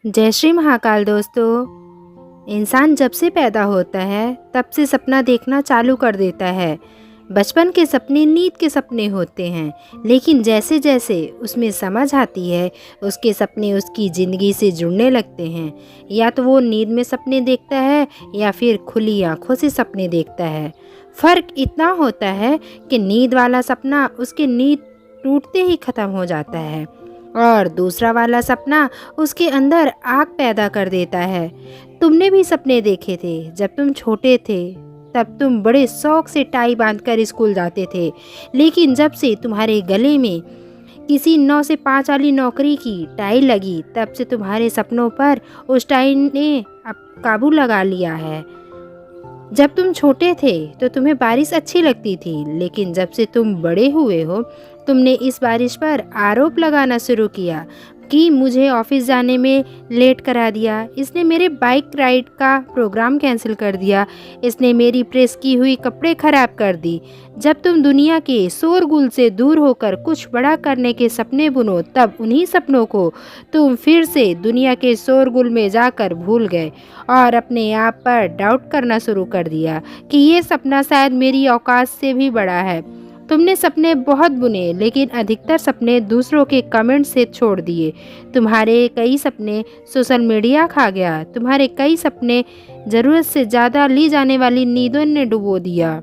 जय श्री महाकाल दोस्तों। इंसान जब से पैदा होता है तब से सपना देखना चालू कर देता है। बचपन के सपने नींद के सपने होते हैं, लेकिन जैसे जैसे उसमें समझ आती है उसके सपने उसकी ज़िंदगी से जुड़ने लगते हैं। या तो वो नींद में सपने देखता है या फिर खुली आंखों से सपने देखता है। फ़र्क इतना होता है कि नींद वाला सपना उसके नींद टूटते ही ख़त्म हो जाता है और दूसरा वाला सपना उसके अंदर आग पैदा कर देता है। तुमने भी सपने देखे थे जब तुम छोटे थे। तब तुम बड़े शौक से टाई बांधकर स्कूल जाते थे, लेकिन जब से तुम्हारे गले में किसी 9 से 5 वाली नौकरी की टाई लगी तब से तुम्हारे सपनों पर उस टाई ने अब काबू लगा लिया है। जब तुम छोटे थे तो तुम्हें बारिश अच्छी लगती थी, लेकिन जब से तुम बड़े हुए हो तुमने इस बारिश पर आरोप लगाना शुरू किया कि मुझे ऑफिस जाने में लेट करा दिया, इसने मेरे बाइक राइड का प्रोग्राम कैंसिल कर दिया, इसने मेरी प्रेस की हुई कपड़े खराब कर दी। जब तुम दुनिया के शोरगुल से दूर होकर कुछ बड़ा करने के सपने बुनो तब उन्हीं सपनों को तुम फिर से दुनिया के शोरगुल में जाकर भूल गए और अपने आप पर डाउट करना शुरू कर दिया कि ये सपना शायद मेरी औकात से भी बड़ा है। तुमने सपने बहुत बुने, लेकिन अधिकतर सपने दूसरों के कमेंट से छोड़ दिए। तुम्हारे कई सपने सोशल मीडिया खा गया, तुम्हारे कई सपने ज़रूरत से ज़्यादा ली जाने वाली नींदों ने डुबो दिया।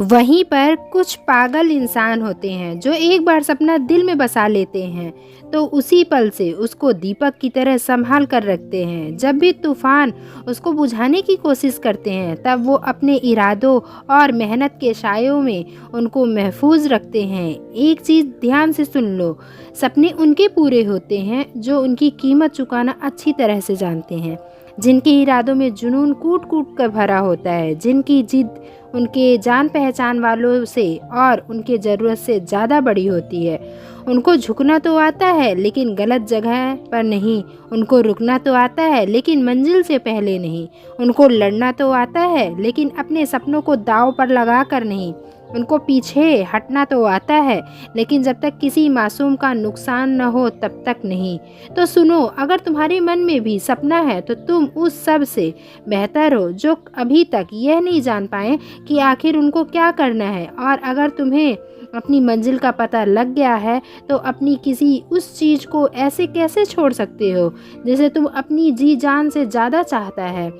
वहीं पर कुछ पागल इंसान होते हैं जो एक बार सपना दिल में बसा लेते हैं तो उसी पल से उसको दीपक की तरह संभाल कर रखते हैं। जब भी तूफान उसको बुझाने की कोशिश करते हैं तब वो अपने इरादों और मेहनत के सायों में उनको महफूज रखते हैं। एक चीज़ ध्यान से सुन लो, सपने उनके पूरे होते हैं जो उनकी कीमत चुकाना अच्छी तरह से जानते हैं, जिनके इरादों में जुनून कूट कूट कर भरा होता है, जिनकी जिद उनके जान पहचान वालों से और उनके ज़रूरत से ज़्यादा बड़ी होती है। उनको झुकना तो आता है लेकिन गलत जगह पर नहीं, उनको रुकना तो आता है लेकिन मंजिल से पहले नहीं, उनको लड़ना तो आता है लेकिन अपने सपनों को दांव पर लगा कर नहीं, उनको पीछे हटना तो आता है लेकिन जब तक किसी मासूम का नुकसान न हो तब तक नहीं। तो सुनो, अगर तुम्हारे मन में भी सपना है तो तुम उस सब से बेहतर हो जो अभी तक यह नहीं जान पाए कि आखिर उनको क्या करना है। और अगर तुम्हें अपनी मंजिल का पता लग गया है तो अपनी किसी उस चीज़ को ऐसे कैसे छोड़ सकते हो जिसे तुम अपनी जी जान से ज़्यादा चाहता है।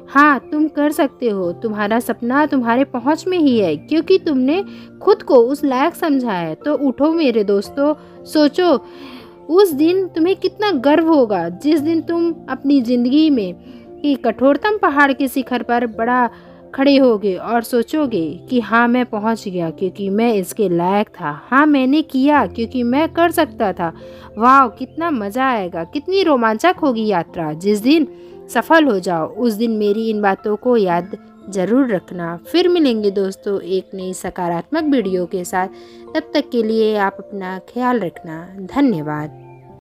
हाँ, तुम कर सकते हो। तुम्हारा सपना तुम्हारे पहुंच में ही है क्योंकि तुमने खुद को उस लायक समझा है। तो उठो मेरे दोस्तों, सोचो उस दिन तुम्हें कितना गर्व होगा जिस दिन तुम अपनी ज़िंदगी में कि कठोरतम पहाड़ के शिखर पर बड़ा खड़े होगे और सोचोगे कि हाँ, मैं पहुंच गया क्योंकि मैं इसके लायक था। हाँ, मैंने किया क्योंकि मैं कर सकता था। वाह, कितना मज़ा आएगा, कितनी रोमांचक होगी यात्रा। जिस दिन सफल हो जाओ उस दिन मेरी इन बातों को याद ज़रूर रखना। फिर मिलेंगे दोस्तों एक नई सकारात्मक वीडियो के साथ। तब तक के लिए आप अपना ख्याल रखना। धन्यवाद।